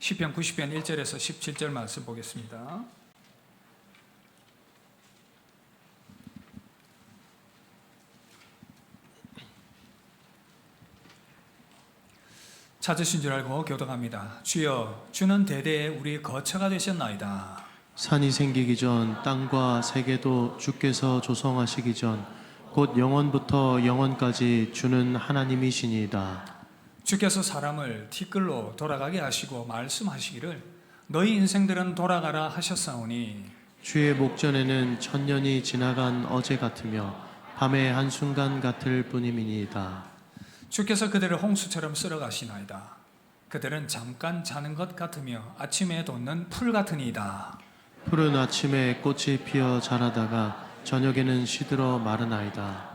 시편 90편 1절에서 17절 말씀 보겠습니다. 찾으신 줄 알고 교독합니다. 주여, 주는 대대에 우리 거처가 되셨나이다. 산이 생기기 전 땅과 세계도 주께서 조성하시기 전 곧 영원부터 영원까지 주는 하나님이시니이다. 주께서 사람을 티끌로 돌아가게 하시고 말씀하시기를 너희 인생들은 돌아가라 하셨사오니 주의 목전에는 천년이 지나간 어제 같으며 밤의 한순간 같을 뿐임이니이다. 주께서 그들을 홍수처럼 쓸어가시나이다. 그들은 잠깐 자는 것 같으며 아침에 돋는 풀 같으니이다. 푸른 아침에 꽃이 피어 자라다가 저녁에는 시들어 마르나이다.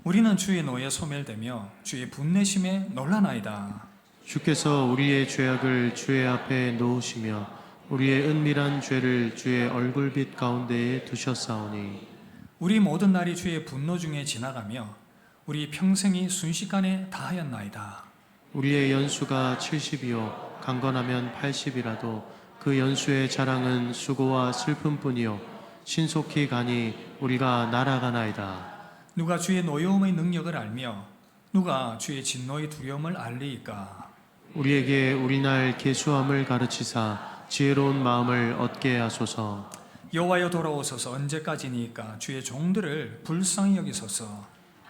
우리는 주의 노에 소멸되며 주의 분내심에 놀라나이다. 주께서 우리의 죄악을 주의 앞에 놓으시며 우리의 은밀한 죄를 주의 얼굴빛 가운데에 두셨사오니 우리 모든 날이 주의 분노 중에 지나가며 우리 평생이 순식간에 다하였나이다. 우리의 연수가 70이요 강건하면 80이라도 그 연수의 자랑은 수고와 슬픔뿐이요 신속히 가니 우리가 날아가나이다. 누가 주의 노여움의 능력을 알며 누가 주의 진노의 두려움을 알리이까. 우리에게 우리날 계수함을 가르치사 지혜로운 마음을 얻게 하소서. 여호와여 돌아오소서. 언제까지니까 주의 종들을 불쌍히 여기소서.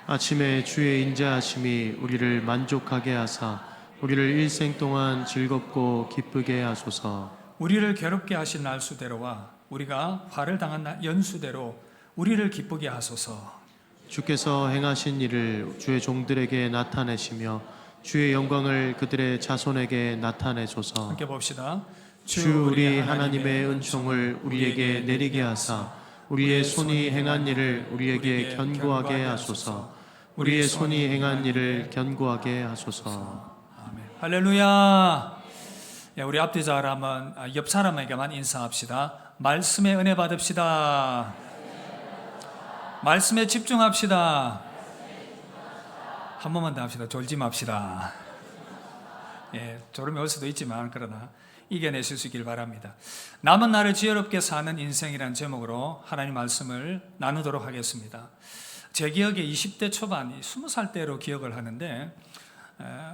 아침에 주의 인자하심이 우리를 만족하게 하사 우리를 일생 동안 즐겁고 기쁘게 하소서. 우리를 괴롭게 하신 날수대로와 우리가 화를 당한 연수대로 우리를 기쁘게 하소서. 주께서 행하신 일을 주의 종들에게 나타내시며 주의 영광을 그들의 자손에게 나타내소서. 함께 봅시다. 주 우리 하나님의 은총을 우리에게 내리게 하사 우리의 손이 행한 일을 우리에게 견고하게 하소서. 우리의 손이 행한 일을 견고하게 하소서. 아멘. 할렐루야. 우리 앞뒤 사람은 옆 사람에게만 인사합시다. 말씀에 은혜 받읍시다. 말씀에 집중합시다. 한 번만 더 합시다. 졸지 맙시다. 졸음이 올 수도 있지만 그러나 이겨내실 수 있길 바랍니다. 남은 날을 지혜롭게 사는 인생이라는 제목으로 하나님 말씀을 나누도록 하겠습니다. 제 기억에 20대 초반, 20살 때로 기억을 하는데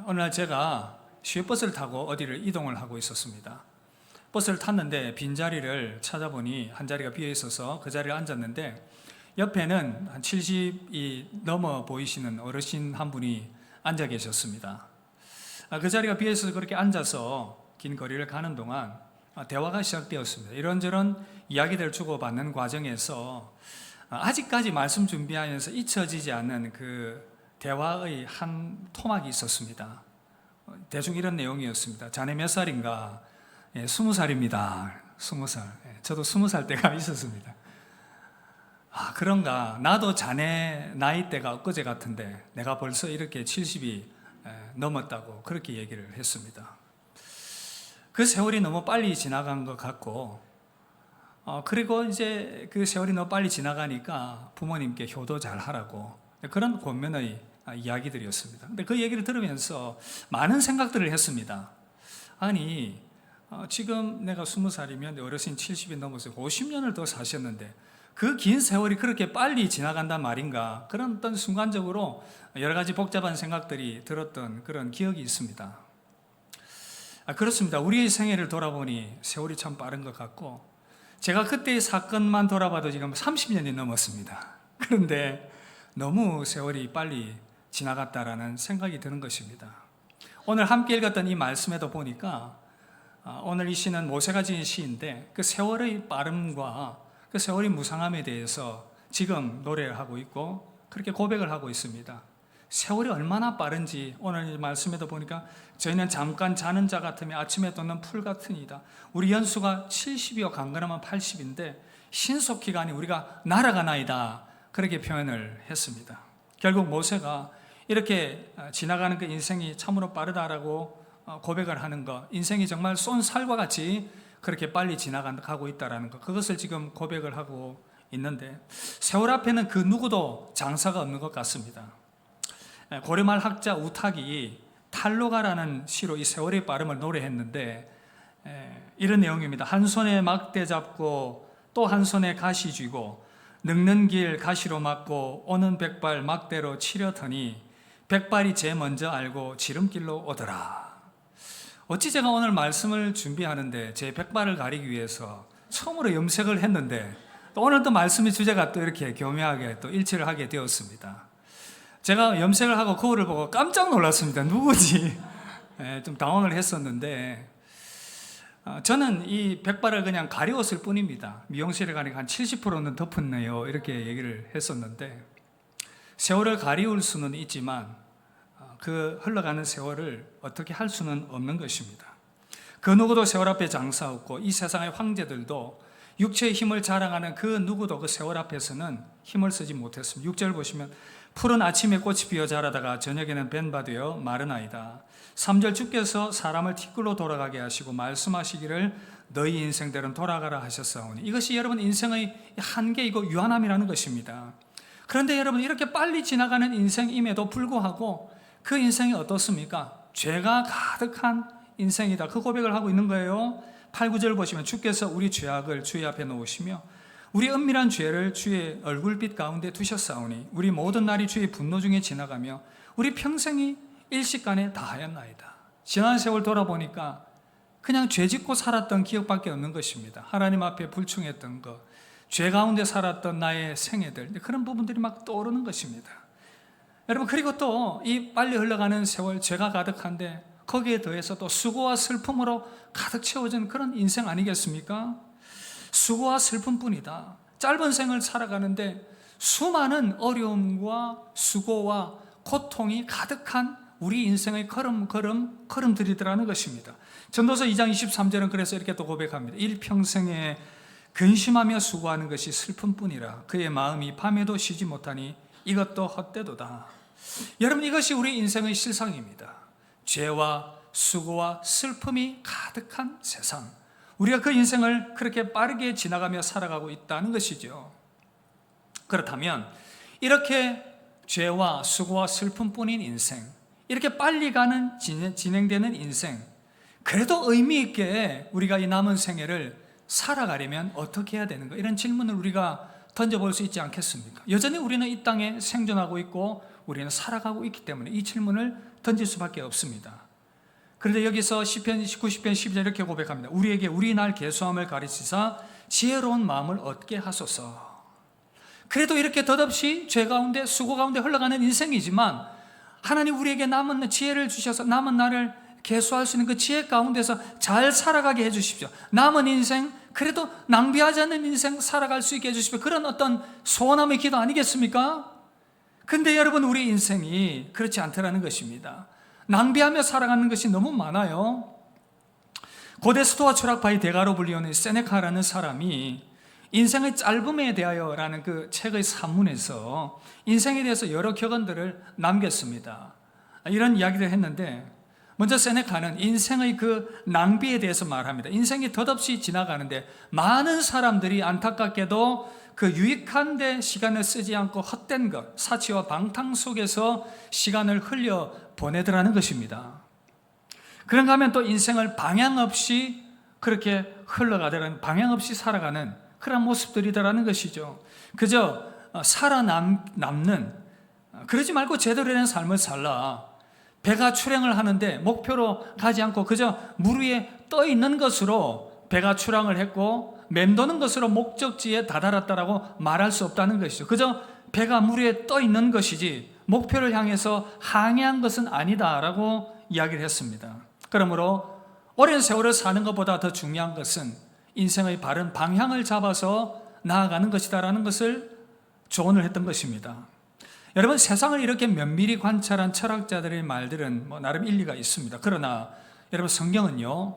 어느 날 제가 시외버스를 타고 어디를 이동을 하고 있었습니다. 버스를 탔는데 빈자리를 찾아보니 한 자리가 비어 있어서 그 자리에 앉았는데 옆에는 한 70이 넘어 보이시는 어르신 한 분이 앉아 계셨습니다. 그 자리가 비어 있어서 그렇게 앉아서 긴 거리를 가는 동안 대화가 시작되었습니다. 이런저런 이야기들을 주고받는 과정에서 아직까지 말씀 준비하면서 잊혀지지 않는 그 대화의 한 토막이 있었습니다. 대충 이런 내용이었습니다. 자네 몇 살인가? 20살입니다. 20살. 저도 20살 때가 있었습니다. 그런가? 나도 자네 나이대가 엊그제 같은데 내가 벌써 이렇게 70이 넘었다고 그렇게 얘기를 했습니다. 그 세월이 너무 빨리 지나간 것 같고 그리고 이제 그 세월이 너무 빨리 지나가니까 부모님께 효도 잘 하라고 그런 권면의 이야기들이었습니다. 근데 그 얘기를 들으면서 많은 생각들을 했습니다. 아니 지금 내가 20살이면 어르신 70이 넘어서 50년을 더 사셨는데 그 긴 세월이 그렇게 빨리 지나간단 말인가 그런 어떤 순간적으로 여러 가지 복잡한 생각들이 들었던 그런 기억이 있습니다. 그렇습니다. 우리의 생애를 돌아보니 세월이 참 빠른 것 같고 제가 그때의 사건만 돌아봐도 지금 30년이 넘었습니다. 그런데 너무 세월이 빨리 지나갔다라는 생각이 드는 것입니다. 오늘 함께 읽었던 이 말씀에도 보니까 오늘 이 시는 모세가 지은 시인데 그 세월의 빠름과 그 세월의 무상함에 대해서 지금 노래를 하고 있고 그렇게 고백을 하고 있습니다. 세월이 얼마나 빠른지 오늘 말씀에도 보니까 저희는 잠깐 자는 자 같으며 아침에 돋는 풀 같으니이다. 우리 연수가 70이요 강건하면 80인데 신속히 가니 우리가 날아가나이다. 그렇게 표현을 했습니다. 결국 모세가 이렇게 지나가는 그 인생이 참으로 빠르다라고 고백을 하는 것, 인생이 정말 쏜 살과 같이 그렇게 빨리 지나가고 있다는 것, 그것을 지금 고백을 하고 있는데 세월 앞에는 그 누구도 장사가 없는 것 같습니다. 고려말 학자 우탁이 탈로가라는 시로 이 세월의 빠름을 노래했는데 이런 내용입니다. 한 손에 막대 잡고 또 한 손에 가시 쥐고 늙는 길 가시로 막고 오는 백발 막대로 치려더니 백발이 제 먼저 알고 지름길로 오더라. 어찌 제가 오늘 말씀을 준비하는데 제 백발을 가리기 위해서 처음으로 염색을 했는데 또 오늘 또 말씀의 주제가 또 이렇게 교묘하게 또 일치를 하게 되었습니다. 제가 염색을 하고 거울을 보고 깜짝 놀랐습니다. 누구지? 좀 당황을 했었는데 저는 이 백발을 그냥 가리웠을 뿐입니다. 미용실에 가니까 한 70%는 덮었네요. 이렇게 얘기를 했었는데 세월을 가리울 수는 있지만 그 흘러가는 세월을 어떻게 할 수는 없는 것입니다. 그 누구도 세월 앞에 장사 없고 이 세상의 황제들도 육체의 힘을 자랑하는 그 누구도 그 세월 앞에서는 힘을 쓰지 못했습니다. 6절 보시면 푸른 아침에 꽃이 피어 자라다가 저녁에는 벤바되어 마르나이다. 3절 주께서 사람을 티끌로 돌아가게 하시고 말씀하시기를 너희 인생들은 돌아가라 하셨사오니 이것이 여러분 인생의 한계이고 유한함이라는 것입니다. 그런데 여러분 이렇게 빨리 지나가는 인생임에도 불구하고 그 인생이 어떻습니까? 죄가 가득한 인생이다. 그 고백을 하고 있는 거예요. 8, 9절 보시면 주께서 우리 죄악을 주의 앞에 놓으시며 우리 은밀한 죄를 주의 얼굴빛 가운데 두셨사오니 우리 모든 날이 주의 분노 중에 지나가며 우리 평생이 일시간에 다하였나이다. 지난 세월 돌아보니까 그냥 죄 짓고 살았던 기억밖에 없는 것입니다. 하나님 앞에 불충했던 것, 죄 가운데 살았던 나의 생애들, 그런 부분들이 막 떠오르는 것입니다. 여러분, 그리고 또 이 빨리 흘러가는 세월, 죄가 가득한데 거기에 더해서 또 수고와 슬픔으로 가득 채워진 그런 인생 아니겠습니까? 수고와 슬픔뿐이다. 짧은 생을 살아가는데 수많은 어려움과 수고와 고통이 가득한 우리 인생의 걸음들이더라는 것입니다. 전도서 2장 23절은 그래서 이렇게 또 고백합니다. 일평생에 근심하며 수고하는 것이 슬픔뿐이라 그의 마음이 밤에도 쉬지 못하니 이것도 헛되도다. 여러분, 이것이 우리 인생의 실상입니다. 죄와 수고와 슬픔이 가득한 세상, 우리가 그 인생을 그렇게 빠르게 지나가며 살아가고 있다는 것이죠. 그렇다면 이렇게 죄와 수고와 슬픔뿐인 인생, 이렇게 빨리 가는 진행되는 인생, 그래도 의미 있게 우리가 이 남은 생애를 살아가려면 어떻게 해야 되는가? 이런 질문을 우리가 던져볼 수 있지 않겠습니까? 여전히 우리는 이 땅에 생존하고 있고 우리는 살아가고 있기 때문에 이 질문을 던질 수밖에 없습니다. 그런데 여기서 시편 90편 12절 이렇게 고백합니다. 우리에게 우리 날 계수함을 가르치사 지혜로운 마음을 얻게 하소서. 그래도 이렇게 덧없이 죄 가운데 수고 가운데 흘러가는 인생이지만 하나님 우리에게 남은 지혜를 주셔서 남은 날을 계수할 수 있는 그 지혜 가운데서 잘 살아가게 해주십시오. 남은 인생, 그래도 낭비하지 않는 인생 살아갈 수 있게 해주십시오. 그런 어떤 소원함의 기도 아니겠습니까? 근데 여러분, 우리 인생이 그렇지 않더라는 것입니다. 낭비하며 살아가는 것이 너무 많아요. 고대 스토아 철학파의 대가로 불리우는 세네카라는 사람이 인생의 짧음에 대하여라는 그 책의 산문에서 인생에 대해서 여러 격언들을 남겼습니다. 이런 이야기를 했는데, 먼저 세네카는 인생의 그 낭비에 대해서 말합니다. 인생이 덧없이 지나가는데 많은 사람들이 안타깝게도 그 유익한 데 시간을 쓰지 않고 헛된 것, 사치와 방탕 속에서 시간을 흘려 보내더라는 것입니다. 그런가 하면 또 인생을 방향 없이 그렇게 흘러가더라는, 방향 없이 살아가는 그런 모습들이더라는 것이죠. 그저 살아남는, 그러지 말고 제대로 된 삶을 살라. 배가 출항을 하는데 목표로 가지 않고 그저 물 위에 떠 있는 것으로 배가 출항을 했고 맴도는 것으로 목적지에 다다랐다라고 말할 수 없다는 것이죠. 그저 배가 물 위에 떠 있는 것이지 목표를 향해서 항해한 것은 아니다라고 이야기를 했습니다. 그러므로 오랜 세월을 사는 것보다 더 중요한 것은 인생의 바른 방향을 잡아서 나아가는 것이다라는 것을 조언을 했던 것입니다. 여러분, 세상을 이렇게 면밀히 관찰한 철학자들의 말들은 나름 일리가 있습니다. 그러나 여러분, 성경은요,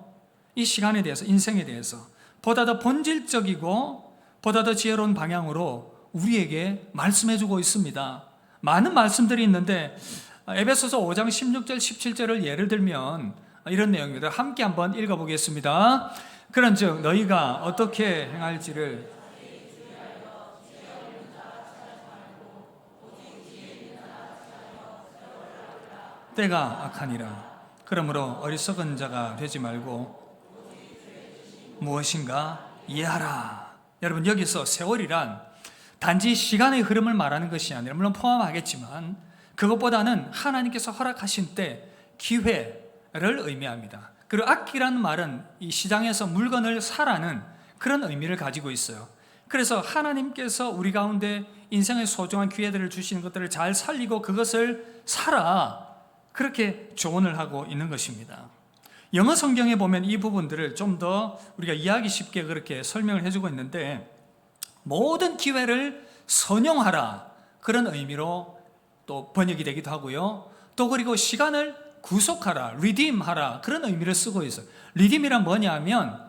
이 시간에 대해서, 인생에 대해서 보다 더 본질적이고 보다 더 지혜로운 방향으로 우리에게 말씀해주고 있습니다. 많은 말씀들이 있는데 에베소서 5장 16절 17절을 예를 들면 이런 내용입니다. 함께 한번 읽어보겠습니다. 그런즉 너희가 어떻게 행할지를 때가 악하니라. 그러므로 어리석은 자가 되지 말고 무엇인가 이해하라. 여러분, 여기서 세월이란 단지 시간의 흐름을 말하는 것이 아니라, 물론 포함하겠지만 그것보다는 하나님께서 허락하신 때 기회를 의미합니다. 그리고 악기라는 말은 이 시장에서 물건을 사라는 그런 의미를 가지고 있어요. 그래서 하나님께서 우리 가운데 인생의 소중한 기회들을 주시는 것들을 잘 살리고 그것을 사라, 그렇게 조언을 하고 있는 것입니다. 영어 성경에 보면 이 부분들을 좀 더 우리가 이해하기 쉽게 그렇게 설명을 해주고 있는데, 모든 기회를 선용하라, 그런 의미로 또 번역이 되기도 하고요. 또 그리고 시간을 구속하라, redeem하라, 그런 의미를 쓰고 있어요. redeem이란 뭐냐면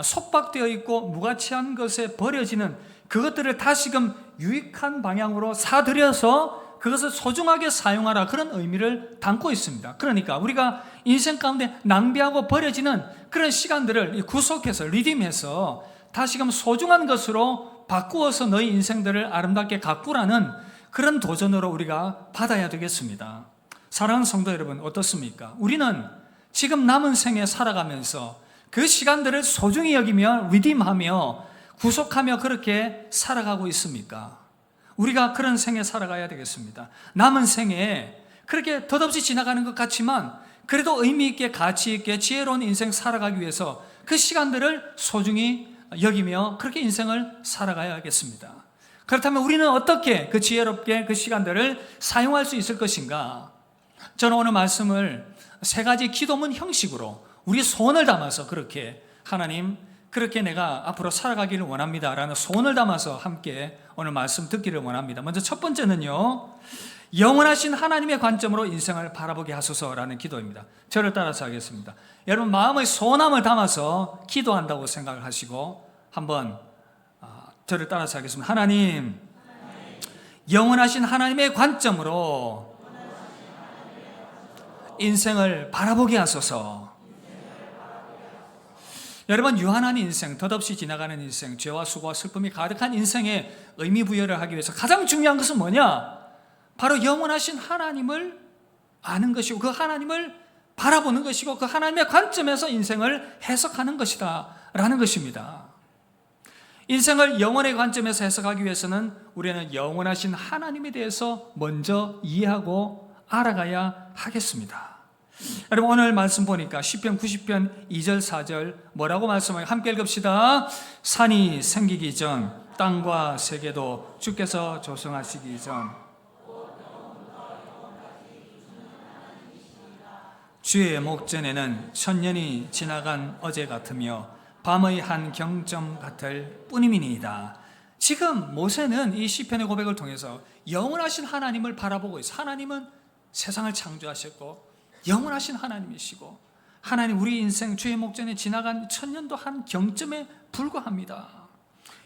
속박되어 있고 무가치한 것에 버려지는 그것들을 다시금 유익한 방향으로 사들여서 그것을 소중하게 사용하라, 그런 의미를 담고 있습니다. 그러니까 우리가 인생 가운데 낭비하고 버려지는 그런 시간들을 구속해서 리딤해서 다시금 소중한 것으로 바꾸어서 너희 인생들을 아름답게 가꾸라는 그런 도전으로 우리가 받아야 되겠습니다. 사랑하는 성도 여러분, 어떻습니까? 우리는 지금 남은 생에 살아가면서 그 시간들을 소중히 여기며 리딤하며 구속하며 그렇게 살아가고 있습니까? 우리가 그런 생에 살아가야 되겠습니다. 남은 생에 그렇게 덧없이 지나가는 것 같지만 그래도 의미 있게, 가치 있게, 지혜로운 인생 살아가기 위해서 그 시간들을 소중히 여기며 그렇게 인생을 살아가야겠습니다. 그렇다면 우리는 어떻게 그 지혜롭게 그 시간들을 사용할 수 있을 것인가? 저는 오늘 말씀을 세 가지 기도문 형식으로 우리 소원을 담아서 그렇게, 하나님, 그렇게 내가 앞으로 살아가기를 원합니다 라는 소원을 담아서 함께 오늘 말씀 듣기를 원합니다. 먼저 첫 번째는요, 영원하신 하나님의 관점으로 인생을 바라보게 하소서라는 기도입니다. 저를 따라서 하겠습니다. 여러분, 마음의 소원함을 담아서 기도한다고 생각을 하시고 한번 저를 따라서 하겠습니다. 하나님, 영원하신 하나님의 관점으로 인생을 바라보게 하소서. 여러분, 유한한 인생, 덧없이 지나가는 인생, 죄와 수고와 슬픔이 가득한 인생에 의미 부여를 하기 위해서 가장 중요한 것은 뭐냐? 바로 영원하신 하나님을 아는 것이고 그 하나님을 바라보는 것이고 그 하나님의 관점에서 인생을 해석하는 것이다 라는 것입니다. 인생을 영원의 관점에서 해석하기 위해서는 우리는 영원하신 하나님에 대해서 먼저 이해하고 알아가야 하겠습니다. 여러분, 오늘 말씀 보니까 시편 90편 2절 4절 뭐라고 말씀하요? 함께 읽읍시다. 산이 생기기 전, 땅과 세계도 주께서 조성하시기 전, 주의 목전에는 천년이 지나간 어제 같으며 밤의 한 경점 같을 뿐임이니이다. 지금 모세는 이 시편의 고백을 통해서 영원하신 하나님을 바라보고 있어요. 하나님은 세상을 창조하셨고 영원하신 하나님이시고, 하나님, 우리 인생 주의 목전에 지나간 천년도 한 경점에 불과합니다.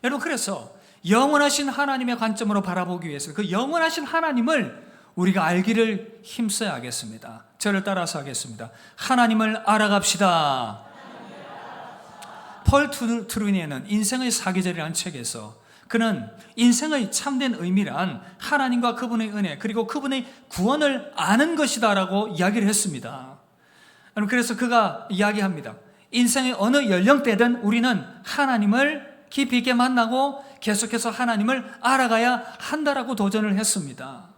여러분, 그래서 영원하신 하나님의 관점으로 바라보기 위해서 그 영원하신 하나님을 우리가 알기를 힘써야 하겠습니다. 저를 따라서 하겠습니다. 하나님을 알아갑시다. 폴 트루니에는 인생의 사계절이라는 책에서 그는 인생의 참된 의미란 하나님과 그분의 은혜 그리고 그분의 구원을 아는 것이다 라고 이야기를 했습니다. 그래서 그가 이야기합니다. 인생의 어느 연령대든 우리는 하나님을 깊이 있게 만나고 계속해서 하나님을 알아가야 한다라고 도전을 했습니다.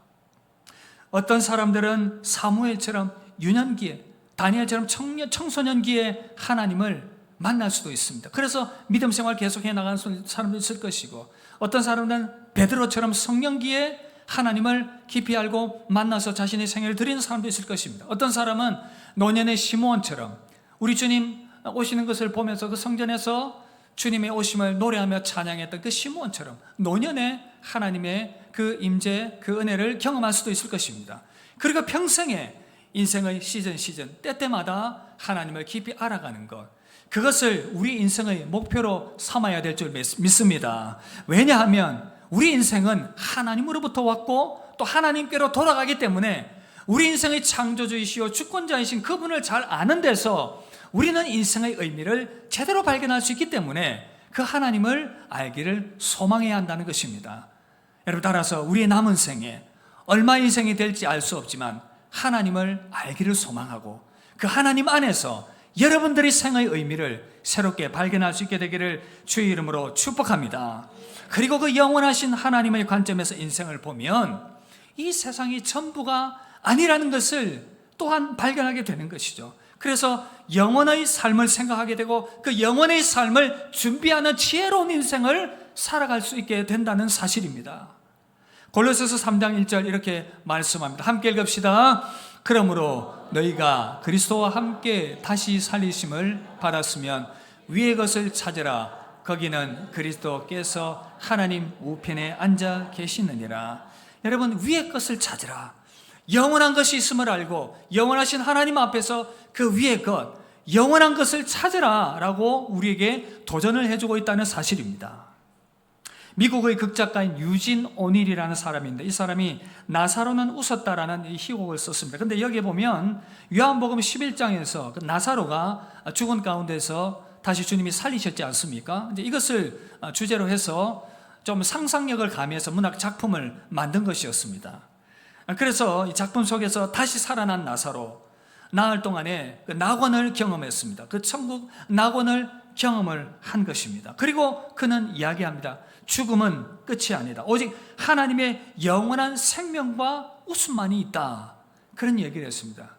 어떤 사람들은 사무엘처럼 유년기에, 다니엘처럼 청소년기에 하나님을 만날 수도 있습니다. 그래서 믿음 생활 계속해 나가는 사람도 있을 것이고, 어떤 사람은 베드로처럼 성령기에 하나님을 깊이 알고 만나서 자신의 생애를 드리는 사람도 있을 것입니다. 어떤 사람은 노년의 시므온처럼 우리 주님 오시는 것을 보면서 그 성전에서 주님의 오심을 노래하며 찬양했던 그 시므온처럼 노년에 하나님의 그 임재, 그 은혜를 경험할 수도 있을 것입니다. 그리고 평생에 인생의 시즌 때때마다 하나님을 깊이 알아가는 것, 그것을 우리 인생의 목표로 삼아야 될 줄 믿습니다. 왜냐하면 우리 인생은 하나님으로부터 왔고 또 하나님께로 돌아가기 때문에 우리 인생의 창조주이시오 주권자이신 그분을 잘 아는 데서 우리는 인생의 의미를 제대로 발견할 수 있기 때문에 그 하나님을 알기를 소망해야 한다는 것입니다. 여러분, 따라서 우리의 남은 생에 얼마 인생이 될지 알 수 없지만 하나님을 알기를 소망하고 그 하나님 안에서 여러분들이 생의 의미를 새롭게 발견할 수 있게 되기를 주의 이름으로 축복합니다. 그리고 그 영원하신 하나님의 관점에서 인생을 보면 이 세상이 전부가 아니라는 것을 또한 발견하게 되는 것이죠. 그래서 영원의 삶을 생각하게 되고 그 영원의 삶을 준비하는 지혜로운 인생을 살아갈 수 있게 된다는 사실입니다. 골로새서 3장 1절 이렇게 말씀합니다. 함께 읽읍시다. 그러므로 너희가 그리스도와 함께 다시 살리심을 받았으면 위의 것을 찾으라. 거기는 그리스도께서 하나님 우편에 앉아 계시느니라. 여러분, 위의 것을 찾으라. 영원한 것이 있음을 알고 영원하신 하나님 앞에서 그 위의 것, 영원한 것을 찾으라 라고 우리에게 도전을 해주고 있다는 사실입니다. 미국의 극작가인 유진 오닐이라는 사람인데 이 사람이 나사로는 웃었다라는 이 희곡을 썼습니다. 그런데 여기에 보면 요한복음 11장에서 그 나사로가 죽은 가운데서 다시 주님이 살리셨지 않습니까? 이제 이것을 주제로 해서 좀 상상력을 가미해서 문학 작품을 만든 것이었습니다. 그래서 이 작품 속에서 다시 살아난 나사로, 나흘 동안에 그 낙원을 경험했습니다. 그 천국 낙원을 경험을 한 것입니다. 그리고 그는 이야기합니다. 죽음은 끝이 아니다. 오직 하나님의 영원한 생명과 웃음만이 있다. 그런 얘기를 했습니다.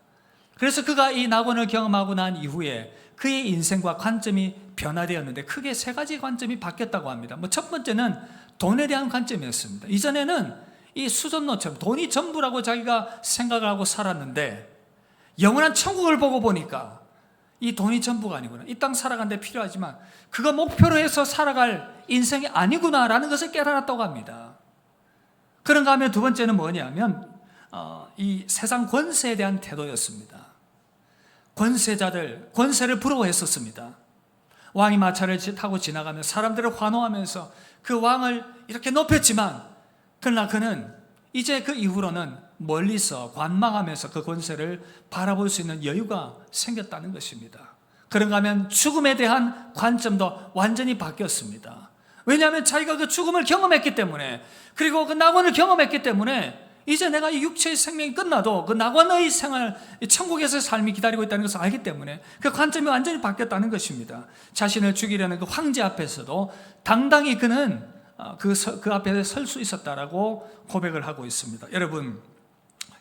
그래서 그가 이 낙원을 경험하고 난 이후에 그의 인생과 관점이 변화되었는데 크게 세 가지 관점이 바뀌었다고 합니다. 첫 번째는 돈에 대한 관점이었습니다. 이전에는 이 수전노처럼 돈이 전부라고 자기가 생각을 하고 살았는데 영원한 천국을 보고 보니까 이 돈이 전부가 아니구나. 이 땅 살아가는데 필요하지만 그거 목표로 해서 살아갈 인생이 아니구나라는 것을 깨달았다고 합니다. 그런가 하면 두 번째는 뭐냐면 이 세상 권세에 대한 태도였습니다. 권세자들, 권세를 부러워했었습니다. 왕이 마차를 타고 지나가면 사람들을 환호하면서 그 왕을 이렇게 높였지만 그러나 그는 이제 그 이후로는 멀리서 관망하면서 그 권세를 바라볼 수 있는 여유가 생겼다는 것입니다. 그런가 하면 죽음에 대한 관점도 완전히 바뀌었습니다. 왜냐하면 자기가 그 죽음을 경험했기 때문에, 그리고 그 낙원을 경험했기 때문에 이제 내가 이 육체의 생명이 끝나도 그 낙원의 생활, 천국에서의 삶이 기다리고 있다는 것을 알기 때문에 그 관점이 완전히 바뀌었다는 것입니다. 자신을 죽이려는 그 황제 앞에서도 당당히 그는 그 앞에 설 수 있었다라고 고백을 하고 있습니다. 여러분,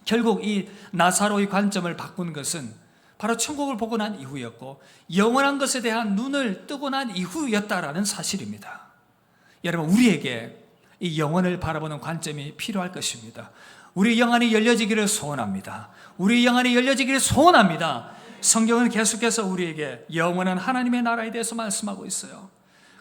결국 이 나사로의 관점을 바꾼 것은 바로 천국을 보고 난 이후였고 영원한 것에 대한 눈을 뜨고 난 이후였다라는 사실입니다. 여러분, 우리에게 이 영혼을 바라보는 관점이 필요할 것입니다. 우리 영안이 열려지기를 소원합니다. 우리 영안이 열려지기를 소원합니다. 성경은 계속해서 우리에게 영원한 하나님의 나라에 대해서 말씀하고 있어요.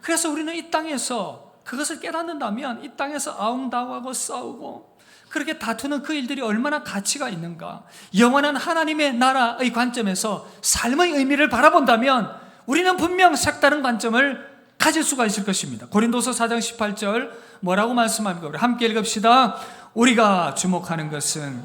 그래서 우리는 이 땅에서 그것을 깨닫는다면 이 땅에서 아웅다웅하고 싸우고 그렇게 다투는 그 일들이 얼마나 가치가 있는가. 영원한 하나님의 나라의 관점에서 삶의 의미를 바라본다면 우리는 분명 색다른 관점을 가질 수가 있을 것입니다. 고린도서 4장 18절 뭐라고 말씀합니까? 우리 함께 읽읍시다. 우리가 주목하는 것은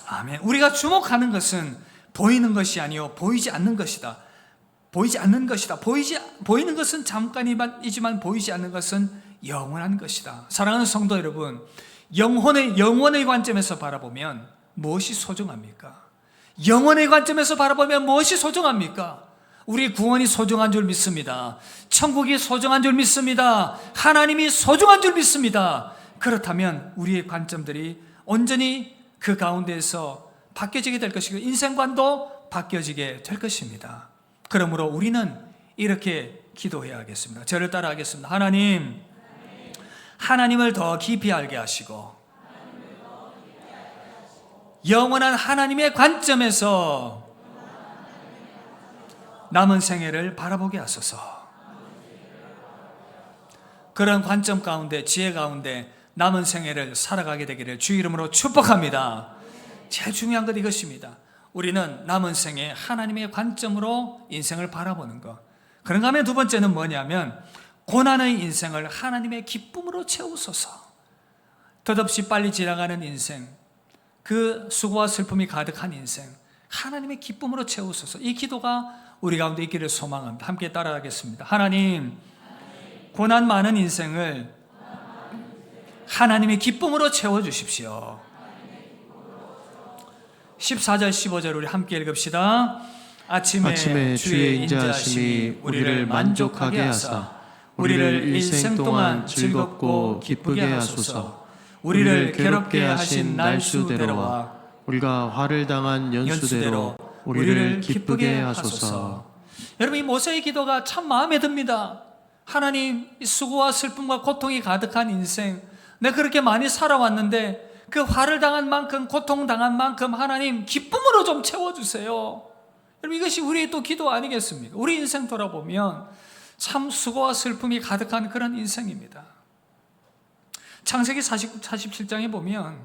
아멘. 우리가 주목하는 것은 보이는 것이 아니요 보이지 않는 것이다. 보이지 않는 것이다. 보이는 것은 잠깐이지만 보이지 않는 것은 영원한 것이다. 사랑하는 성도 여러분, 영혼의 관점에서 바라보면 무엇이 소중합니까? 영혼의 관점에서 바라보면 무엇이 소중합니까? 우리 구원이 소중한 줄 믿습니다. 천국이 소중한 줄 믿습니다. 하나님이 소중한 줄 믿습니다. 그렇다면 우리의 관점들이 온전히 그 가운데에서 바뀌어지게 될 것이고 인생관도 바뀌어지게 될 것입니다. 그러므로 우리는 이렇게 기도해야 하겠습니다. 저를 따라 하겠습니다. 하나님을 더 깊이 알게 하시고 영원한 하나님의 관점에서 남은 생애를 바라보게 하소서. 그런 관점 가운데, 지혜 가운데 남은 생애를 살아가게 되기를 주 이름으로 축복합니다. 제일 중요한 것 이것입니다. 우리는 남은 생에 하나님의 관점으로 인생을 바라보는 것. 그런가 하면 두 번째는 뭐냐면 고난의 인생을 하나님의 기쁨으로 채우소서. 덧없이 빨리 지나가는 인생, 그 수고와 슬픔이 가득한 인생, 하나님의 기쁨으로 채우소서. 이 기도가 우리 가운데 있기를 소망합니다. 함께 따라하겠습니다. 하나님, 고난 많은 인생을 하나님의 기쁨으로 채워주십시오. 14절 15절 우리 함께 읽읍시다. 아침에 주의 인자하심이 우리를 만족하게 하사 우리를 일생 동안 즐겁고 기쁘게 하소서. 우리를 괴롭게 하신 날수대로와 우리가 화를 당한 연수대로 우리를 기쁘게 하소서. 여러분, 이 모세의 기도가 참 마음에 듭니다. 하나님, 이 수고와 슬픔과 고통이 가득한 인생, 내가 그렇게 많이 살아왔는데 그 화를 당한 만큼, 고통당한 만큼 하나님 기쁨으로 좀 채워주세요. 여러분, 이것이 우리의 또 기도 아니겠습니까? 우리 인생 돌아보면 참 수고와 슬픔이 가득한 그런 인생입니다. 창세기 47장에 보면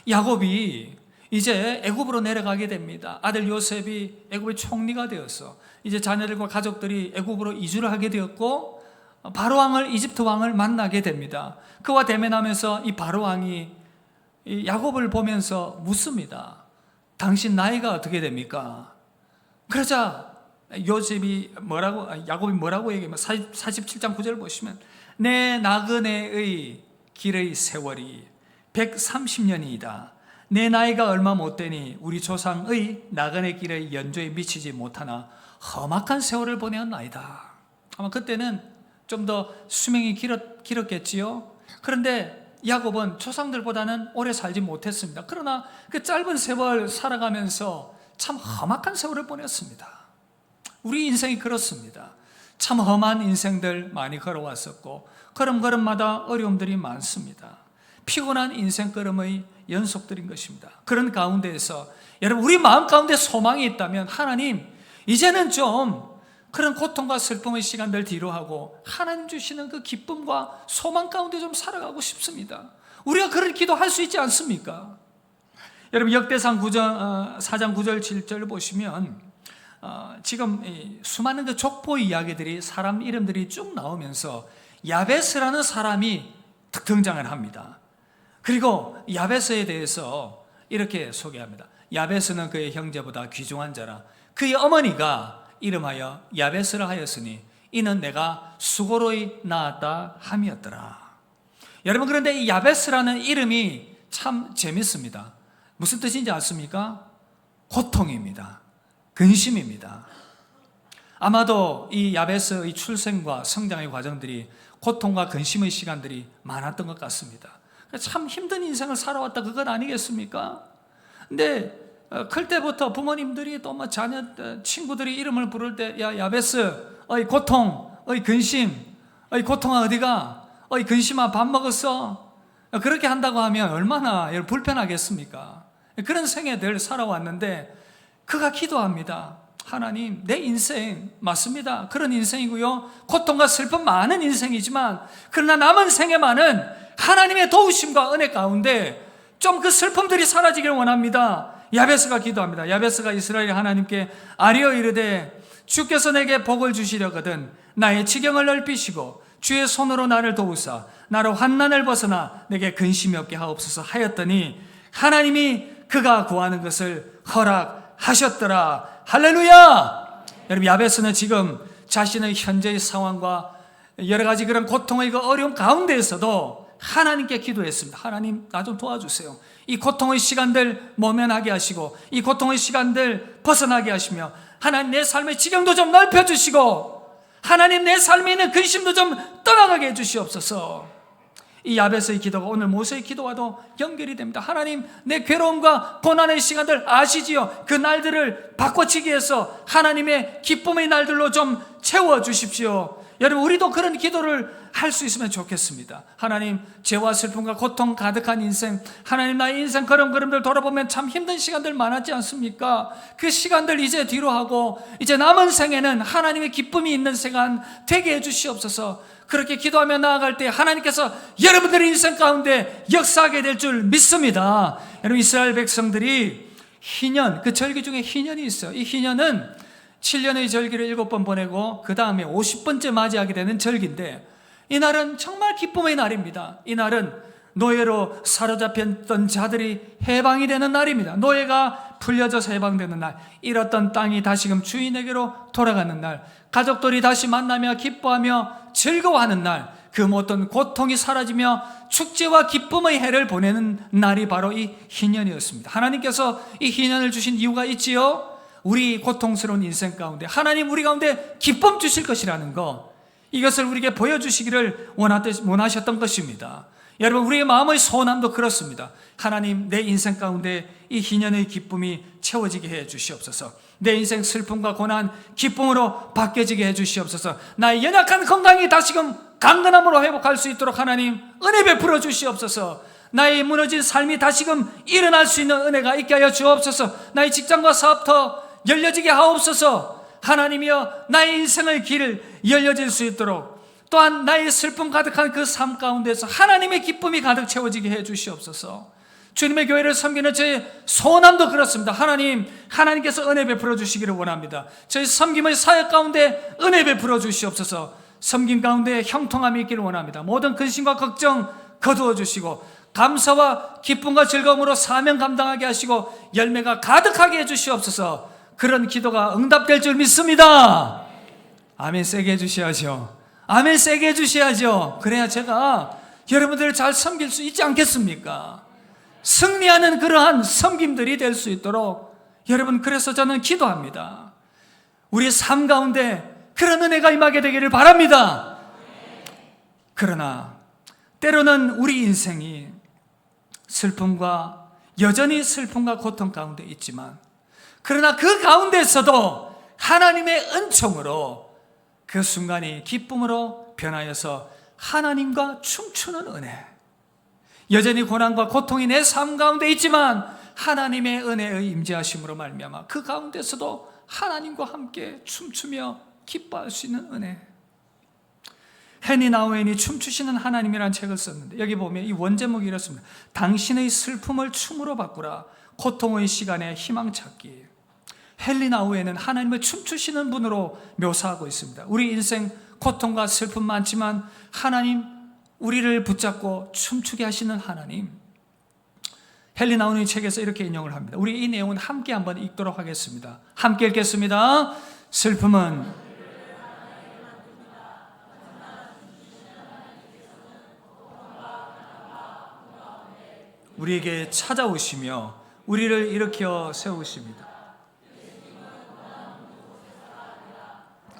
야곱이 이제 애굽으로 내려가게 됩니다. 아들 요셉이 애굽의 총리가 되어서 이제 자녀들과 가족들이 애굽으로 이주를 하게 되었고, 바로 왕을, 이집트 왕을 만나게 됩니다. 그와 대면하면서 이 바로 왕이 이 야곱을 보면서 묻습니다. 당신 나이가 어떻게 됩니까? 그러자 야곱이 뭐라고 얘기하면 47장 9절 보시면 내 나그네의 길의 세월이 130년이다. 내 나이가 얼마 못 되니 우리 조상의 나그네 길의 연조에 미치지 못하나 험악한 세월을 보내었나이다. 아마 그때는 좀 더 수명이 길었겠지요. 그런데 야곱은 조상들보다는 오래 살지 못했습니다. 그러나 그 짧은 세월 살아가면서 참 험악한 세월을 보냈습니다. 우리 인생이 그렇습니다. 참 험한 인생들 많이 걸어왔었고 걸음걸음마다 어려움들이 많습니다. 피곤한 인생 걸음의 연속들인 것입니다. 그런 가운데에서 여러분, 우리 마음 가운데 소망이 있다면 하나님, 이제는 좀 그런 고통과 슬픔의 시간들 뒤로 하고 하나님 주시는 그 기쁨과 소망 가운데 좀 살아가고 싶습니다. 우리가 그런 기도할 수 있지 않습니까? 여러분, 역대상 4장 9절 7절 보시면 지금 수많은 그 족보 이야기들이, 사람 이름들이 쭉 나오면서 야베스라는 사람이 등장을 합니다. 그리고 야베스에 대해서 이렇게 소개합니다. 야베스는 그의 형제보다 귀중한 자라. 그의 어머니가 이름하여 야베스라 하였으니 이는 내가 수고로이 낳았다 함이었더라. 여러분, 그런데 이 야베스라는 이름이 참 재밌습니다. 무슨 뜻인지 아십니까? 고통입니다. 근심입니다. 아마도 이 야베스의 출생과 성장의 과정들이 고통과 근심의 시간들이 많았던 것 같습니다. 참 힘든 인생을 살아왔다, 그건 아니겠습니까? 근데 클 때부터 부모님들이 또 뭐 자녀, 친구들이 이름을 부를 때, 야, 야베스, 어이 고통, 어이 근심, 어이 고통아 어디가, 어이 근심아 밥 먹었어? 그렇게 한다고 하면 얼마나 불편하겠습니까? 그런 생애들 살아왔는데 그가 기도합니다. 하나님, 내 인생 맞습니다. 그런 인생이고요. 고통과 슬픔 많은 인생이지만 그러나 남은 생애만은 하나님의 도우심과 은혜 가운데 좀 그 슬픔들이 사라지기를 원합니다. 야베스가 기도합니다. 야베스가 이스라엘 하나님께 아뢰어 이르되 주께서 내게 복을 주시려거든 나의 지경을 넓히시고 주의 손으로 나를 도우사 나로 환난을 벗어나 내게 근심이 없게 하옵소서 하였더니 하나님이 그가 구하는 것을 허락하셨더라. 할렐루야! 여러분, 야베스는 지금 자신의 현재의 상황과 여러 가지 그런 고통의 그 어려움 가운데에서도 하나님께 기도했습니다. 하나님, 나 좀 도와주세요. 이 고통의 시간들 모면하게 하시고 이 고통의 시간들 벗어나게 하시며 하나님, 내 삶의 지경도 좀 넓혀주시고 하나님, 내 삶에 있는 근심도 좀 떠나가게 해주시옵소서. 이 야베스의 기도가 오늘 모세의 기도와도 연결이 됩니다. 하나님, 내 괴로움과 고난의 시간들 아시지요? 그 날들을 바꿔치기 위해서 하나님의 기쁨의 날들로 좀 채워주십시오. 여러분, 우리도 그런 기도를 할 수 있으면 좋겠습니다. 하나님, 죄와 슬픔과 고통 가득한 인생, 하나님, 나의 인생 걸음걸음들 돌아보면 참 힘든 시간들 많았지 않습니까? 그 시간들 이제 뒤로 하고 이제 남은 생에는 하나님의 기쁨이 있는 시간 되게 해주시옵소서. 그렇게 기도하며 나아갈 때 하나님께서 여러분들의 인생 가운데 역사하게 될 줄 믿습니다. 여러분, 이스라엘 백성들이 희년, 그 절기 중에 희년이 있어요. 이 희년은 7년의 절기를 7번 보내고 그 다음에 50번째 맞이하게 되는 절기인데, 이날은 정말 기쁨의 날입니다. 이날은 노예로 사로잡혔던 자들이 해방이 되는 날입니다. 노예가 풀려져서 해방되는 날, 잃었던 땅이 다시금 주인에게로 돌아가는 날, 가족들이 다시 만나며 기뻐하며 즐거워하는 날, 그 모든 고통이 사라지며 축제와 기쁨의 해를 보내는 날이 바로 이 희년이었습니다. 하나님께서 이 희년을 주신 이유가 있지요. 우리 고통스러운 인생 가운데 하나님 우리 가운데 기쁨 주실 것이라는 것, 이것을 우리에게 보여주시기를 원하셨던 것입니다. 여러분, 우리의 마음의 소원함도 그렇습니다. 하나님, 내 인생 가운데 이 희년의 기쁨이 채워지게 해 주시옵소서. 내 인생 슬픔과 고난 기쁨으로 바뀌어지게 해 주시옵소서. 나의 연약한 건강이 다시금 강건함으로 회복할 수 있도록 하나님 은혜 베풀어 주시옵소서. 나의 무너진 삶이 다시금 일어날 수 있는 은혜가 있게 하여 주옵소서. 나의 직장과 사업터 열려지게 하옵소서. 하나님이여, 나의 인생의 길을 열려질 수 있도록, 또한 나의 슬픔 가득한 그 삶 가운데서 하나님의 기쁨이 가득 채워지게 해 주시옵소서. 주님의 교회를 섬기는 저의 소원함도 그렇습니다. 하나님께서 은혜 베풀어 주시기를 원합니다. 저희 섬김의 사역 가운데 은혜 베풀어 주시옵소서. 섬김 가운데 형통함이 있기를 원합니다. 모든 근심과 걱정 거두어 주시고 감사와 기쁨과 즐거움으로 사명 감당하게 하시고 열매가 가득하게 해 주시옵소서. 그런 기도가 응답될 줄 믿습니다. 아멘. 세게 해주셔야죠. 아멘. 세게 해주셔야죠. 그래야 제가 여러분들을 잘 섬길 수 있지 않겠습니까? 승리하는 그러한 섬김들이 될 수 있도록 여러분, 그래서 저는 기도합니다. 우리의 삶 가운데 그런 은혜가 임하게 되기를 바랍니다. 그러나 때로는 우리 인생이 여전히 슬픔과 고통 가운데 있지만, 그러나 그 가운데서도 하나님의 은총으로 그 순간이 기쁨으로 변하여서 하나님과 춤추는 은혜, 여전히 고난과 고통이 내 삶 가운데 있지만 하나님의 은혜의 임재하심으로 말미암아 그 가운데서도 하나님과 함께 춤추며 기뻐할 수 있는 은혜. 헨리 나우엔이 춤추시는 하나님이라는 책을 썼는데, 여기 보면 이 원제목이 이렇습니다. 당신의 슬픔을 춤으로 바꾸라, 고통의 시간에 희망 찾기. 헨리 나우엔은 하나님을 춤추시는 분으로 묘사하고 있습니다. 우리 인생 고통과 슬픔 많지만 하나님, 우리를 붙잡고 춤추게 하시는 하나님. 헨리 나우엔의 책에서 이렇게 인용을 합니다. 우리 이 내용은 함께 한번 읽도록 하겠습니다. 함께 읽겠습니다. 슬픔은 우리에게 찾아오시며 우리를 일으켜 세우십니다.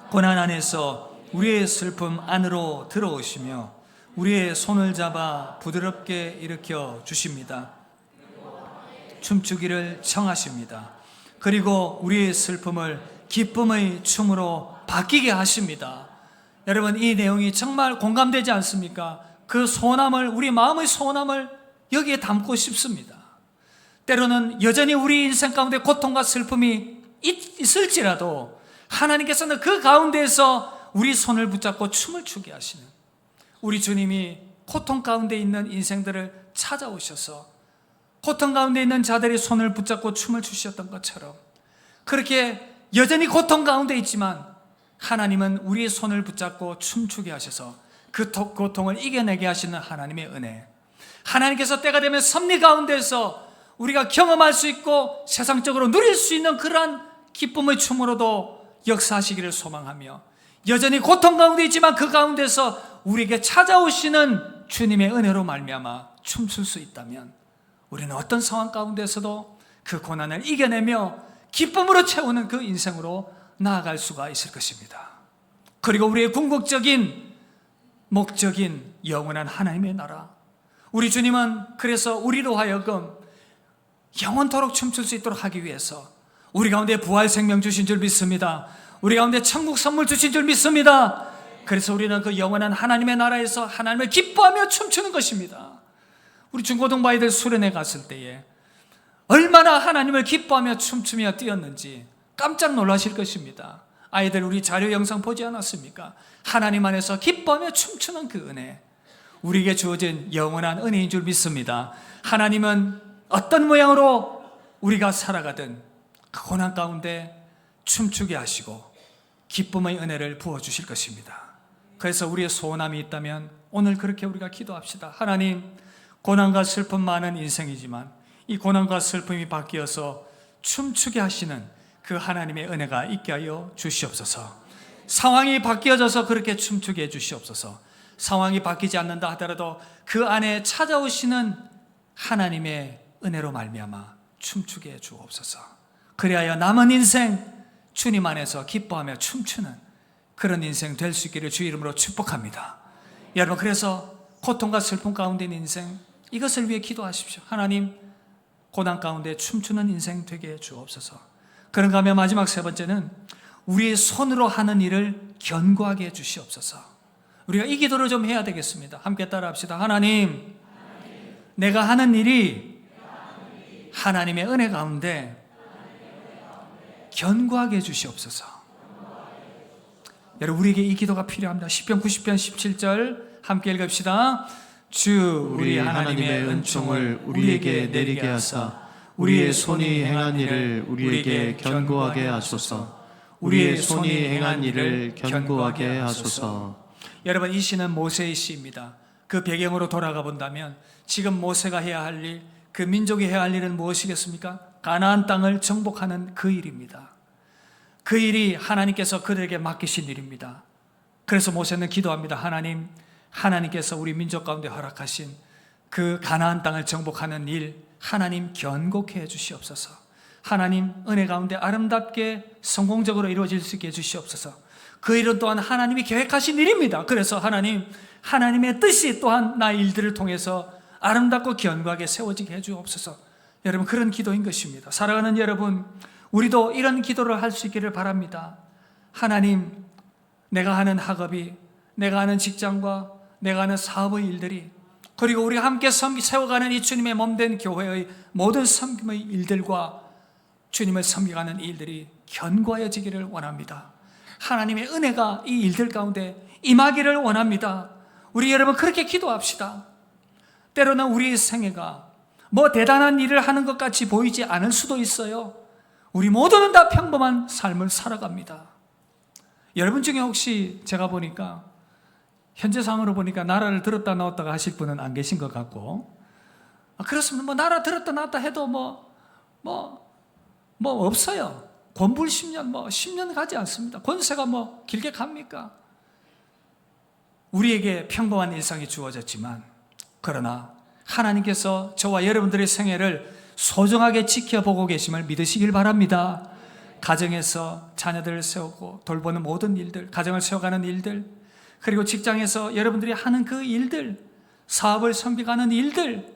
고난 안에서 우리의 슬픔 안으로 들어오시며 우리의 손을 잡아 부드럽게 일으켜 주십니다. 춤추기를 청하십니다. 그리고 우리의 슬픔을 기쁨의 춤으로 바뀌게 하십니다. 여러분, 이 내용이 정말 공감되지 않습니까? 그 소원함을, 우리 마음의 소원함을 여기에 담고 싶습니다. 때로는 여전히 우리 인생 가운데 고통과 슬픔이 있을지라도 하나님께서는 그 가운데에서 우리 손을 붙잡고 춤을 추게 하시는, 우리 주님이 고통 가운데 있는 인생들을 찾아오셔서 고통 가운데 있는 자들의 손을 붙잡고 춤을 추셨던 것처럼, 그렇게 여전히 고통 가운데 있지만 하나님은 우리의 손을 붙잡고 춤추게 하셔서 그 고통을 이겨내게 하시는 하나님의 은혜, 하나님께서 때가 되면 섭리 가운데서 우리가 경험할 수 있고 세상적으로 누릴 수 있는 그러한 기쁨의 춤으로도 역사하시기를 소망하며, 여전히 고통 가운데 있지만 그 가운데서 우리에게 찾아오시는 주님의 은혜로 말미암아 춤출 수 있다면, 우리는 어떤 상황 가운데서도 그 고난을 이겨내며 기쁨으로 채우는 그 인생으로 나아갈 수가 있을 것입니다. 그리고 우리의 궁극적인 목적인 영원한 하나님의 나라, 우리 주님은 그래서 우리로 하여금 영원토록 춤출 수 있도록 하기 위해서 우리 가운데 부활 생명 주신 줄 믿습니다. 우리 가운데 천국 선물 주신 줄 믿습니다. 그래서 우리는 그 영원한 하나님의 나라에서 하나님을 기뻐하며 춤추는 것입니다. 우리 중고등부 아이들 수련회 갔을 때에 얼마나 하나님을 기뻐하며 춤추며 뛰었는지 깜짝 놀라실 것입니다. 아이들, 우리 자료 영상 보지 않았습니까? 하나님 안에서 기뻐하며 춤추는 그 은혜, 우리에게 주어진 영원한 은혜인 줄 믿습니다. 하나님은 어떤 모양으로 우리가 살아가든 그 고난 가운데 춤추게 하시고 기쁨의 은혜를 부어주실 것입니다. 그래서 우리의 소원함이 있다면 오늘 그렇게 우리가 기도합시다. 하나님, 고난과 슬픔 많은 인생이지만 이 고난과 슬픔이 바뀌어서 춤추게 하시는 그 하나님의 은혜가 있게 하여 주시옵소서. 상황이 바뀌어져서 그렇게 춤추게 해 주시옵소서. 상황이 바뀌지 않는다 하더라도 그 안에 찾아오시는 하나님의 은혜로 말미암아 춤추게 해 주옵소서. 그리하여 남은 인생 주님 안에서 기뻐하며 춤추는 그런 인생 될 수 있기를 주 이름으로 축복합니다. 여러분, 그래서 고통과 슬픔 가운데 있는 인생, 이것을 위해 기도하십시오. 하나님, 고난 가운데 춤추는 인생 되게 해 주옵소서. 그런가 하면 마지막 세 번째는 우리의 손으로 하는 일을 견고하게 해 주시옵소서. 우리가 이 기도를 좀 해야 되겠습니다. 함께 따라합시다. 하나님, 내가 하는 일이 하나님의 은혜 가운데 견고하게 해 주시옵소서. 여러분, 우리에게 이 기도가 필요합니다. 시편 90편 17절 함께 읽읍시다. 주 우리 하나님의 은총을 우리에게 내리게 하사 우리의 손이 행한 일을 우리에게 견고하게 하소서. 우리의 손이 행한 일을 견고하게 하소서. 여러분, 이 시는 모세의 시입니다. 그 배경으로 돌아가 본다면 지금 모세가 해야 할 일, 그 민족이 해야 할 일은 무엇이겠습니까? 가나안 땅을 정복하는 그 일입니다. 그 일이 하나님께서 그들에게 맡기신 일입니다. 그래서 모세는 기도합니다. 하나님, 하나님께서 우리 민족 가운데 허락하신 그 가나안 땅을 정복하는 일, 하나님 견고케 해 주시옵소서. 하나님, 은혜 가운데 아름답게 성공적으로 이루어질 수 있게 해 주시옵소서. 그 일은 또한 하나님이 계획하신 일입니다. 그래서 하나님, 하나님의 뜻이 또한 나의 일들을 통해서 아름답고 견고하게 세워지게 해 주옵소서. 여러분, 그런 기도인 것입니다. 사랑하는 여러분, 우리도 이런 기도를 할 수 있기를 바랍니다. 하나님, 내가 하는 학업이, 내가 하는 직장과 내가 하는 사업의 일들이, 그리고 우리 함께 세워가는 이 주님의 몸된 교회의 모든 섬김의 일들과 주님을 섬겨가는 일들이 견고해지기를 원합니다. 하나님의 은혜가 이 일들 가운데 임하기를 원합니다. 우리 여러분, 그렇게 기도합시다. 때로는 우리의 생애가 뭐 대단한 일을 하는 것 같이 보이지 않을 수도 있어요. 우리 모두는 다 평범한 삶을 살아갑니다. 여러분 중에 혹시 제가 보니까 현재 상황으로 보니까 나라를 들었다 놨다가 하실 분은 안 계신 것 같고, 그렇습니다. 뭐 나라 들었다 놨다 해도 뭐 없어요. 권불 10년, 10년 가지 않습니다. 권세가 길게 갑니까? 우리에게 평범한 일상이 주어졌지만, 그러나 하나님께서 저와 여러분들의 생애를 소중하게 지켜보고 계심을 믿으시길 바랍니다. 가정에서 자녀들을 세우고 돌보는 모든 일들, 가정을 세워가는 일들, 그리고 직장에서 여러분들이 하는 그 일들, 사업을 섬겨가는 일들,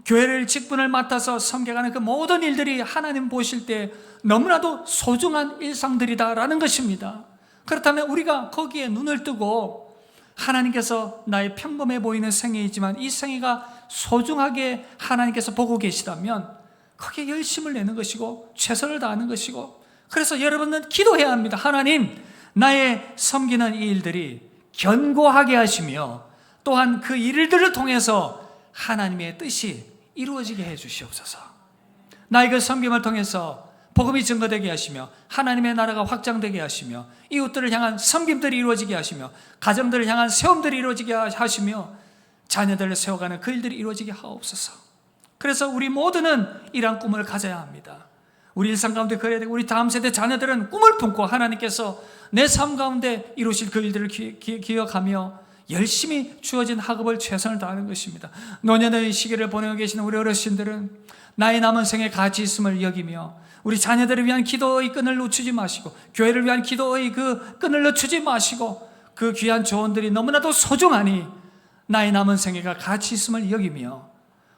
교회를 직분을 맡아서 섬겨가는 그 모든 일들이 하나님 보실 때 너무나도 소중한 일상들이다라는 것입니다. 그렇다면 우리가 거기에 눈을 뜨고 하나님께서 나의 평범해 보이는 생애이지만 이 생애가 소중하게 하나님께서 보고 계시다면 거기에 열심을 내는 것이고 최선을 다하는 것이고, 그래서 여러분은 기도해야 합니다. 하나님, 나의 섬기는 이 일들이 견고하게 하시며 또한 그 일들을 통해서 하나님의 뜻이 이루어지게 해 주시옵소서. 나의 그 섬김을 통해서 복음이 증거되게 하시며 하나님의 나라가 확장되게 하시며 이웃들을 향한 섬김들이 이루어지게 하시며 가정들을 향한 세움들이 이루어지게 하시며 자녀들을 세워가는 그 일들이 이루어지게 하옵소서. 그래서 우리 모두는 이러한 꿈을 가져야 합니다. 우리 일상 가운데 그래야 되고, 우리 다음 세대 자녀들은 꿈을 품고 하나님께서 내 삶 가운데 이루실 그 일들을 기억하며 열심히 주어진 학업을 최선을 다하는 것입니다. 노년의 시기를 보내고 계시는 우리 어르신들은 나의 남은 생에 가치 있음을 여기며 우리 자녀들을 위한 기도의 끈을 놓치지 마시고, 교회를 위한 기도의 그 끈을 놓치지 마시고, 그 귀한 조언들이 너무나도 소중하니 나의 남은 생애가 가치 있음을 여기며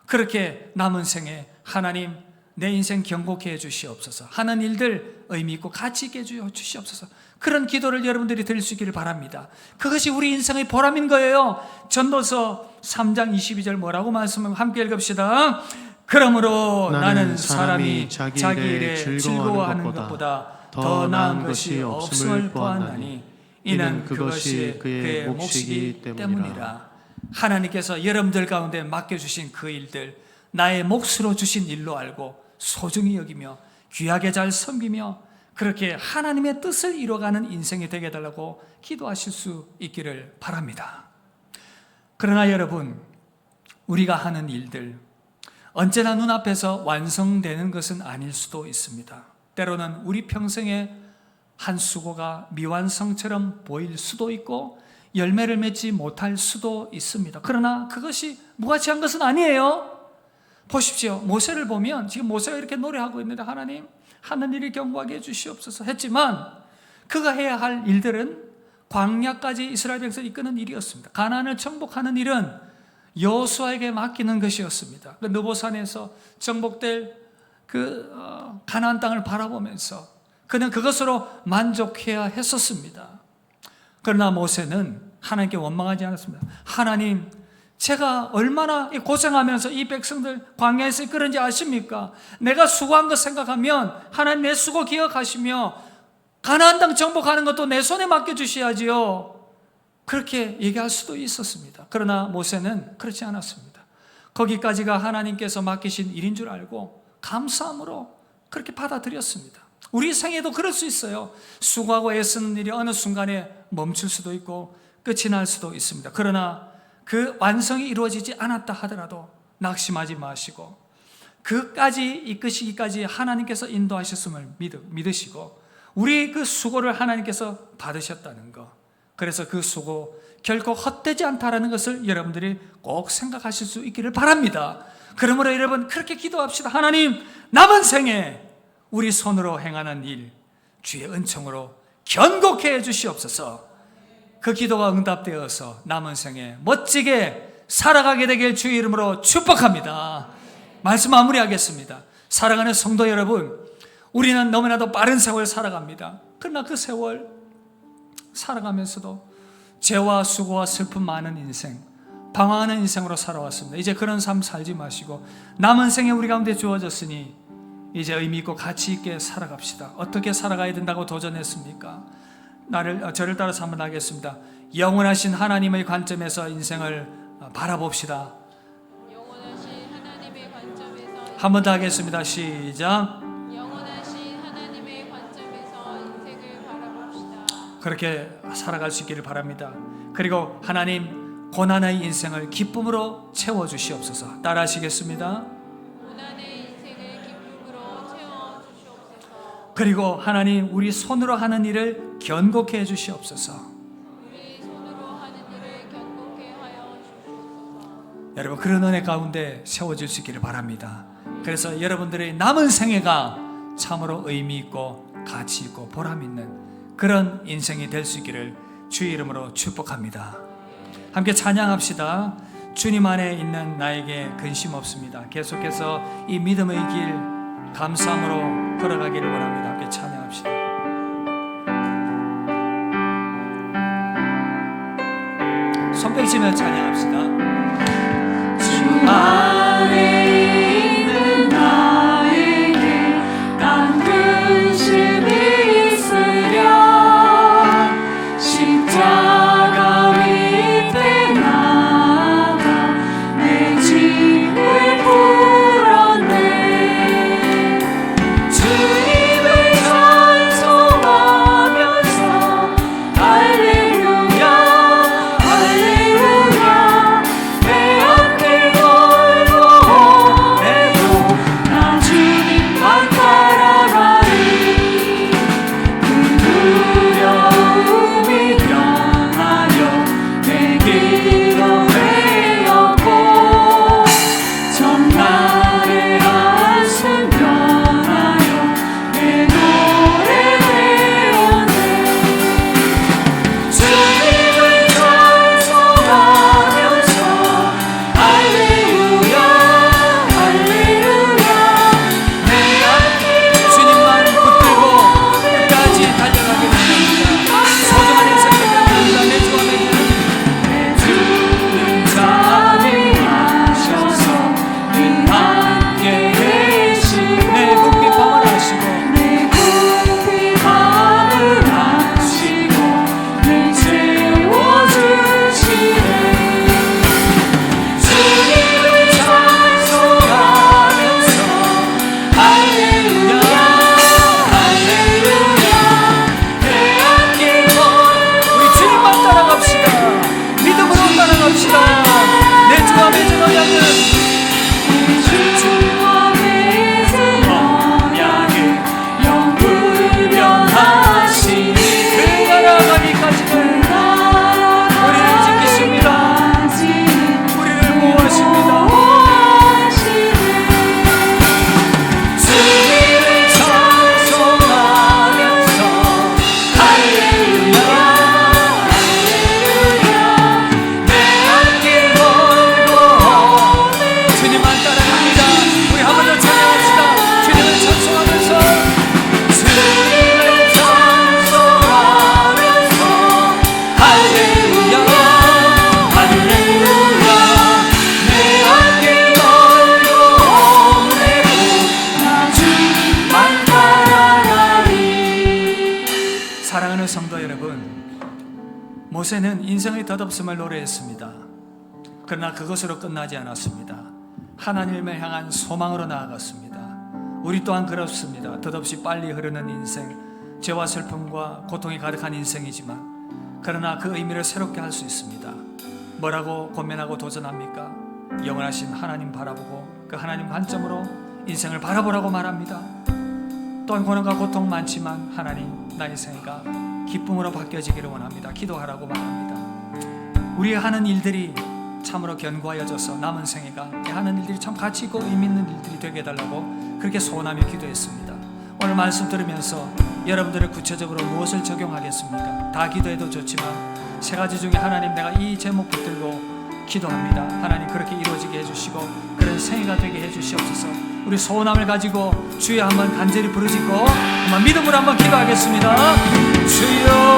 그렇게 남은 생에 하나님, 내 인생 견고케 해 주시옵소서. 하는 일들 의미 있고 가치 있게 해 주시옵소서. 그런 기도를 여러분들이 드릴 수 있기를 바랍니다. 그것이 우리 인생의 보람인 거예요. 전도서 3장 22절 뭐라고 말씀하면 함께 읽읍시다. 그러므로 나는 사람이 자기 일에 즐거워하는 것보다 더 나은 것이 없음을 보았나니 이는 그것이 그의 몫이기 때문이라. 하나님께서 여러분들 가운데 맡겨주신 그 일들, 나의 몫으로 주신 일로 알고 소중히 여기며 귀하게 잘 섬기며 그렇게 하나님의 뜻을 이뤄가는 인생이 되게 해달라고 기도하실 수 있기를 바랍니다. 그러나 여러분, 우리가 하는 일들 언제나 눈앞에서 완성되는 것은 아닐 수도 있습니다. 때로는 우리 평생의 한 수고가 미완성처럼 보일 수도 있고, 열매를 맺지 못할 수도 있습니다. 그러나 그것이 무가치한 것은 아니에요. 보십시오. 모세를 보면 지금 모세가 이렇게 노래하고 있는데 하나님 하는 일이 견고하게 해주시옵소서 했지만 그가 해야 할 일들은 광야까지 이스라엘 백성을 이끄는 일이었습니다. 가나안을 정복하는 일은 여호수아에게 맡기는 것이었습니다. 그 느보산에서 정복될 가나안 땅을 바라보면서 그는 그것으로 만족해야 했었습니다. 그러나 모세는 하나님께 원망하지 않았습니다. 하나님, 제가 얼마나 고생하면서 이 백성들 광야에서 이끌은지 아십니까? 내가 수고한 것 생각하면 하나님 내 수고 기억하시며 가나안 땅 정복하는 것도 내 손에 맡겨주셔야지요. 그렇게 얘기할 수도 있었습니다. 그러나 모세는 그렇지 않았습니다. 거기까지가 하나님께서 맡기신 일인 줄 알고 감사함으로 그렇게 받아들였습니다. 우리 생애도 그럴 수 있어요. 수고하고 애쓰는 일이 어느 순간에 멈출 수도 있고 끝이 날 수도 있습니다. 그러나 그 완성이 이루어지지 않았다 하더라도 낙심하지 마시고 그까지 이끄시기까지 하나님께서 인도하셨음을 믿으시고 우리 그 수고를 하나님께서 받으셨다는 것, 그래서 그 수고 결코 헛되지 않다라는 것을 여러분들이 꼭 생각하실 수 있기를 바랍니다. 그러므로 여러분 그렇게 기도합시다. 하나님, 남은 생에 우리 손으로 행하는 일 주의 은총으로 견고케 해주시옵소서. 그 기도가 응답되어서 남은 생에 멋지게 살아가게 되길 주의 이름으로 축복합니다. 말씀 마무리하겠습니다. 사랑하는 성도 여러분, 우리는 너무나도 빠른 세월 살아갑니다. 그러나 그 세월 살아가면서도 죄와 수고와 슬픔 많은 인생, 방황하는 인생으로 살아왔습니다. 이제 그런 삶 살지 마시고 남은 생에 우리 가운데 주어졌으니 이제 의미 있고 가치 있게 살아갑시다. 어떻게 살아가야 된다고 도전했습니까? 저를 따라서 한번 하겠습니다. 영원하신 하나님의 관점에서 인생을 바라봅시다. 영원하신 하나님의 관점에서 한 번 더 하겠습니다. 시작. 영원하신 하나님의 관점에서 인생을 바라봅시다. 그렇게 살아갈 수 있기를 바랍니다. 그리고 하나님, 고난의 인생을 기쁨으로 채워주시옵소서. 따라하시겠습니다. 고난의 인생을 기쁨으로 채워주시옵소서. 그리고 하나님, 우리 손으로 하는 일을 견고케 해주시옵소서. 우리 손으로 하는 일을 견고케 하여 주시옵소서. 여러분, 그런 은혜 가운데 세워질 수 있기를 바랍니다. 그래서 여러분들의 남은 생애가 참으로 의미 있고 가치 있고 보람 있는 그런 인생이 될 수 있기를 주의 이름으로 축복합니다. 함께 찬양합시다. 주님 안에 있는 나에게 근심 없습니다. 계속해서 이 믿음의 길 감사함으로 걸어가기를 원합니다. 함께 찬양합시다. 손뼉치며 찬양합시다. 주 안에 있는 나에게 난 근심이 있으랴. 십자가 밑에 나가 내 짐을 풀었네. 주님을 찬송하면서 할렐루야 할렐루야 내 앞길 여러분, 모세는 인생의 덧없음을 노래했습니다. 그러나 그것으로 끝나지 않았습니다. 하나님을 향한 소망으로 나아갔습니다. 우리 또한 그렇습니다. 덧없이 빨리 흐르는 인생, 죄와 슬픔과 고통이 가득한 인생이지만 그러나 그 의미를 새롭게 할 수 있습니다. 뭐라고 고민하고 도전합니까? 영원하신 하나님 바라보고 그 하나님 관점으로 인생을 바라보라고 말합니다. 또한 고난과 고통 많지만 하나님, 나의 생애가 기쁨으로 바뀌어지기를 원합니다. 기도하라고 말합니다. 우리 하는 일들이 참으로 견고하여져서 남은 생애가 하는 일들이 참 가치 있고 의미 있는 일들이 되게 해달라고 그렇게 소원하며 기도했습니다. 오늘 말씀 들으면서 여러분들의 구체적으로 무엇을 적용하겠습니까? 다 기도해도 좋지만 세 가지 중에 하나님, 내가 이 제목 붙들고 기도합니다. 하나님, 그렇게 이루어지게 해주시고 그런 생애가 되게 해주시옵소서. 우리 소원함을 가지고 주여 한번 간절히 부르짖고 한번 믿음으로 한번 기도하겠습니다. 주여.